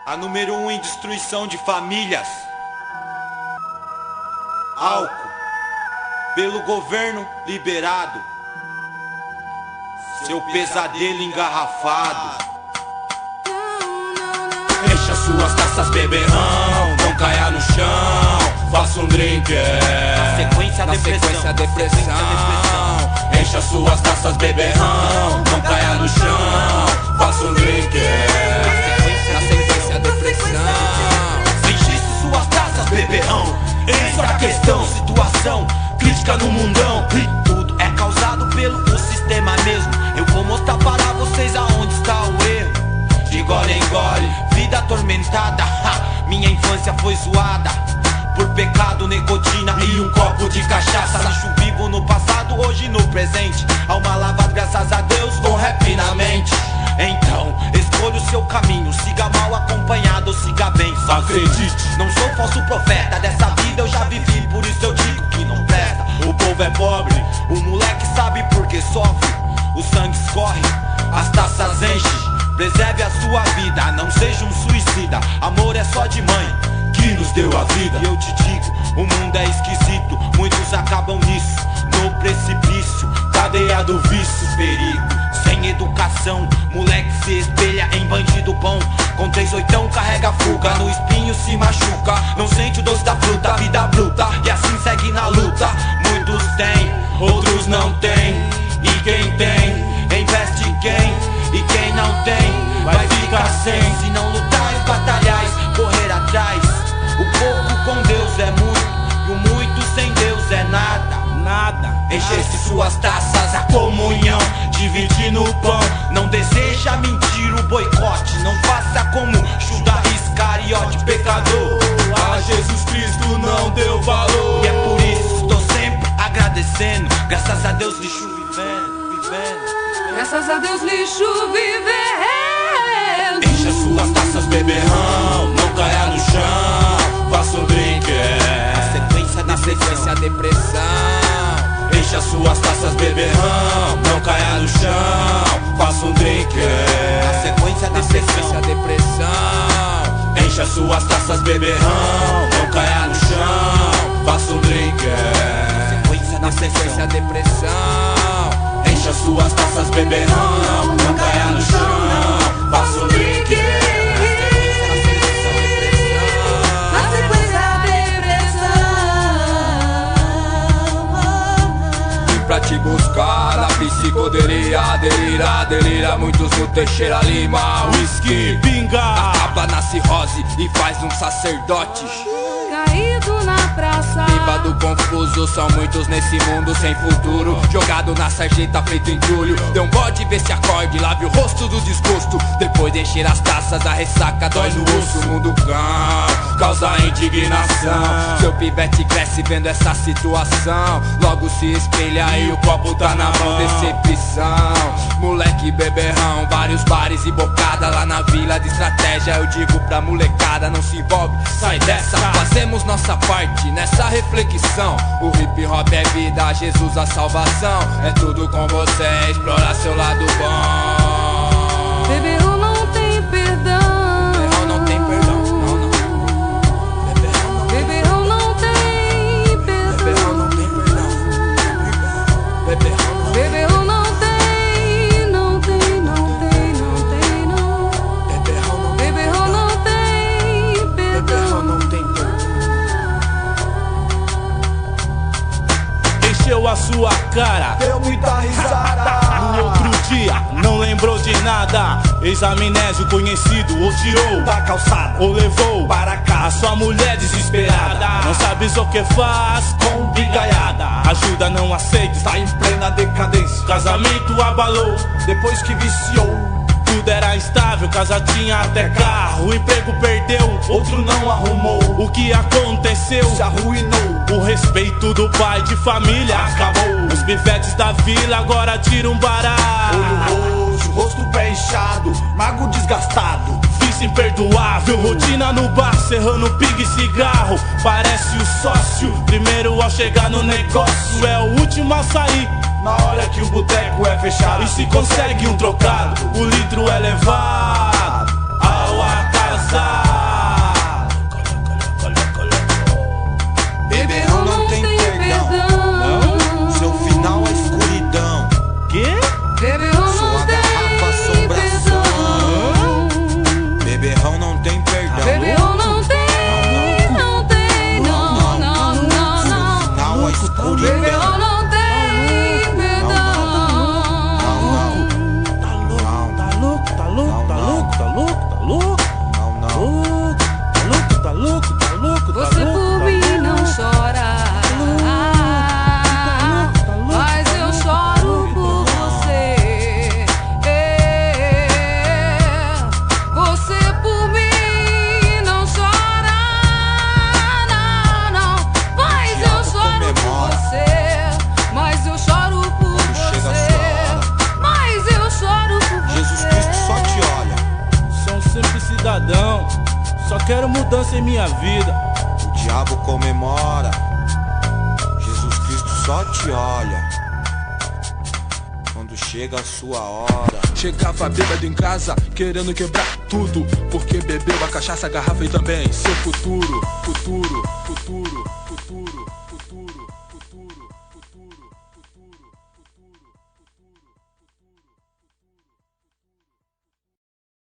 A número 1 em destruição de famílias. Álcool. Pelo governo liberado. Seu pesadelo engarrafado. Encha suas taças, beberrão, não caia no chão. Faça um drink, Na sequência, depressão. Encha suas taças, beberrão, não caia no chão. Faça um drink, na sequência, depressão. Enche suas taças, beberrão. Eis a questão, situação crítica no mundão. E tudo é causado pelo sistema mesmo. Eu vou mostrar para vocês aonde está o erro. De gole em gole, vida atormentada. Minha infância foi zoada por pecado, nicotina e um copo de cachaça. Lixo vivo no passado, hoje no presente. Alma lavada, graças a Deus, com rap na mente. Então, escolha o seu caminho. Siga mal acompanhado, siga bem sozinho. Acredite, não sou falso profeta. Dessa vida eu já vivi, por isso eu digo que não presta. o povo é pobre. O moleque sabe por que sofre. O sangue escorre, as taças enchem. Preserve a sua vida, não seja um suicida. Amor é só de mãe Que nos deu a vida. e eu te digo, o mundo é esquisito. Muitos acabam nisso, no precipício. Cadeia do vício, perigo. Sem educação, moleque se espelha em bandido bom. Com 38 carrega fuga, no espinho se machuca. Não sente o doce da fruta, vida bruta. E assim segue na luta. Muitos têm, outros não têm. E quem tem, investe em quem. E quem não tem, vai ficar sem. Se não lutar e batalhais, correr atrás. O pouco com Deus é muito, e o muito sem Deus é nada. Enche-se suas taças, a comunhão, dividindo o pão. Não deseja mentir o boicote. Não faça como Judas Iscariote, pecador. A Jesus Cristo não deu valor. E é por isso estou sempre agradecendo. Graças a Deus, lixo vivendo. Graças a Deus, lixo vivendo. Encha suas taças, beberrão, não caia no chão. Faça um drink, Na sequência, depressão. Encha suas taças, beberrão, não caia no chão. Faça um drink, Na sequência, depressão. Encha suas taças, beberrão, não caia no chão. Faça um drink, Na sequência, depressão. Encha suas taças, beberrão, não caia no chão. Faça um drink, Na sequência, depressão. vim pra te buscar na psicodelia. Delira, muitos no Teixeira Lima. Whisky, pinga, acaba na cirrose e faz um sacerdote. Caído na praça, Bêbado confuso, são muitos nesse mundo sem futuro. Jogado na sarjeta, feito entulho. Dê um bode, vê se acorde, lave o rosto do desgosto. Depois de encher as taças, a ressaca dói no osso. O mundo cão, causa indignação. Seu pivete cresce vendo essa situação. Logo se espelha e o copo tá na mão. Decepção, moleque beberrão. Vários bares e bocada lá na vila de estratégia. Eu digo pra molecada, não se envolve, sai dessa. Fazemos nossa parte nessa reflexão. O hip hop é vida, Jesus a salvação. É tudo com você, explora seu lado bom. beberrão não tem perdão. Beberrão não tem perdão, não. Beberrão não tem perdão. Beberrão não tem perdão. Beberrão Beberrão não tem, não. Beberrão não tem perdão. não tem perdão. Encheu a sua cara, Deu muita risada. no outro dia não lembrou de nada. Ex-amnésio conhecido ou tirou Da calçada ou levou para cá. a sua mulher desesperada. Não sabes o que faz com bigaiada. Ajuda não aceita, Está em plena decadência. casamento abalou. Depois que viciou, Tudo era instável, casa tinha até carro. O emprego perdeu, outro não arrumou. o que aconteceu? Se arruinou. O respeito do pai de família Acabou. Os pivetes da vila agora tiram um barato. Olho roxo, rosto pé inchado, mago desgastado. Vício imperdoável, rotina no bar, serrando pingue e cigarro. Parece o sócio, primeiro ao chegar no negócio. É o último a sair, Na hora que o boteco é fechado. e se consegue um trocado, o litro é levado ao acaso. Beberrão não tem perdão. Seu final é escuridão. Quê? Beberrão Sua não garrafa tem assombração. perdão. Beberrão não tem perdão. Beberrão não tem, não tem, não, não, não, não. Final é escuridão. Beberrão não tem perdão. Tá louco, tá louco, tá louco, tá louco, tá louco. Não, não. Louco, tá louco, tá louco, tá Você louco, por tá mim louco. não chora, mas eu choro por você. Você por mim não chora, não, não, mas eu choro por você. Mas eu choro por Chega a você. sua hora. Mas eu choro por você. Jesus Cristo só te olha. Sou um simples cidadão, só quero mudança em minha vida. O diabo comemora. Jesus Cristo só te olha quando chega a sua hora. Chegava bêbado em casa, querendo quebrar tudo, porque bebeu a cachaça, a garrafa e também seu futuro.